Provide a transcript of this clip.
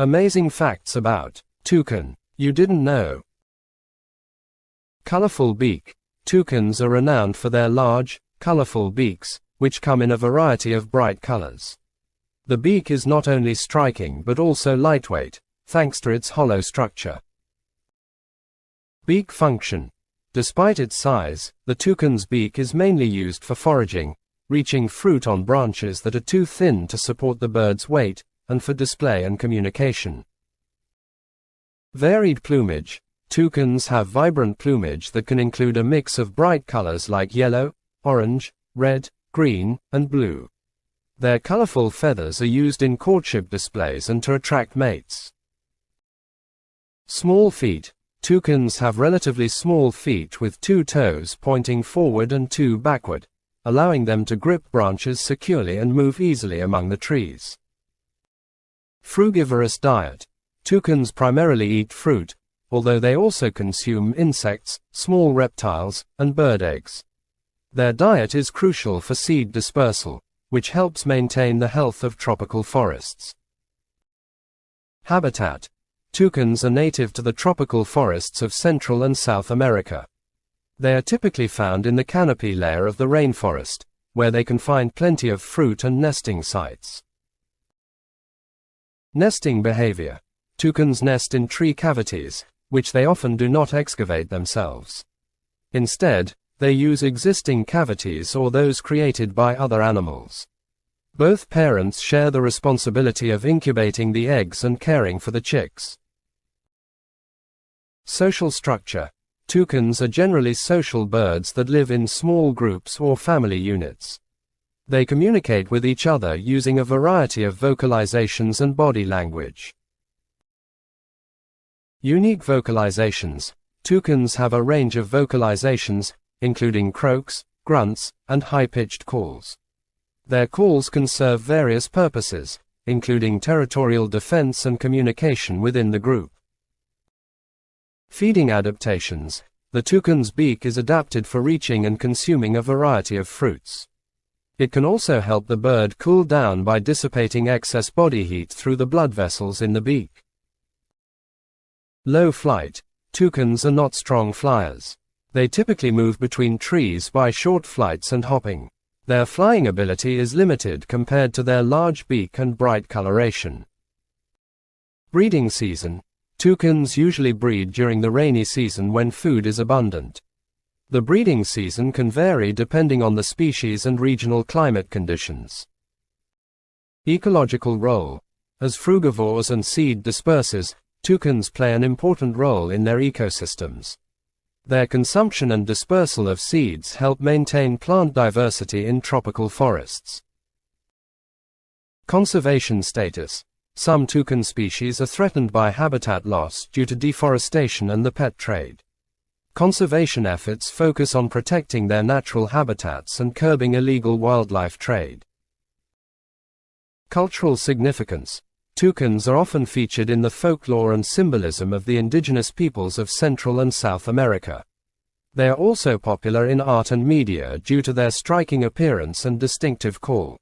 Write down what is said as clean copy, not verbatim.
Amazing facts about toucan you didn't know. Colorful beak. Toucans are renowned for their large, colorful beaks, which come in a variety of bright colors. The beak is not only striking but also lightweight, thanks to its hollow structure. Beak function. Despite its size, the toucan's beak is mainly used for foraging, reaching fruit on branches that are too thin to support the bird's weight, and for display and communication. Varied plumage. Toucans have vibrant plumage that can include a mix of bright colors like yellow, orange, red, green, and blue. Their colorful feathers are used in courtship displays and to attract mates. Small feet. Toucans have relatively small feet with 2 toes pointing forward and 2 backward, allowing them to grip branches securely and move easily among the trees. Frugivorous diet. Toucans primarily eat fruit, although they also consume insects, small reptiles, and bird eggs. Their diet is crucial for seed dispersal, which helps maintain the health of tropical forests. Habitat. Toucans are native to the tropical forests of Central and South America. They are typically found in the canopy layer of the rainforest, where they can find plenty of fruit and nesting sites. Nesting behavior. Toucans nest in tree cavities, which they often do not excavate themselves. Instead, they use existing cavities or those created by other animals. Both parents share the responsibility of incubating the eggs and caring for the chicks. Social structure. Toucans are generally social birds that live in small groups or family units. They communicate with each other using a variety of vocalizations and body language. Unique vocalizations. Toucans have a range of vocalizations, including croaks, grunts, and high-pitched calls. Their calls can serve various purposes, including territorial defense and communication within the group. Feeding adaptations. The toucan's beak is adapted for reaching and consuming a variety of fruits. It can also help the bird cool down by dissipating excess body heat through the blood vessels in the beak. Low flight. Toucans are not strong flyers. They typically move between trees by short flights and hopping. Their flying ability is limited compared to their large beak and bright coloration. Breeding season. Toucans usually breed during the rainy season when food is abundant. The breeding season can vary depending on the species and regional climate conditions. Ecological role. As frugivores and seed dispersers, toucans play an important role in their ecosystems. Their consumption and dispersal of seeds help maintain plant diversity in tropical forests. Conservation status. Some toucan species are threatened by habitat loss due to deforestation and the pet trade. Conservation efforts focus on protecting their natural habitats and curbing illegal wildlife trade. Cultural significance. Toucans are often featured in the folklore and symbolism of the indigenous peoples of Central and South America. They are also popular in art and media due to their striking appearance and distinctive call.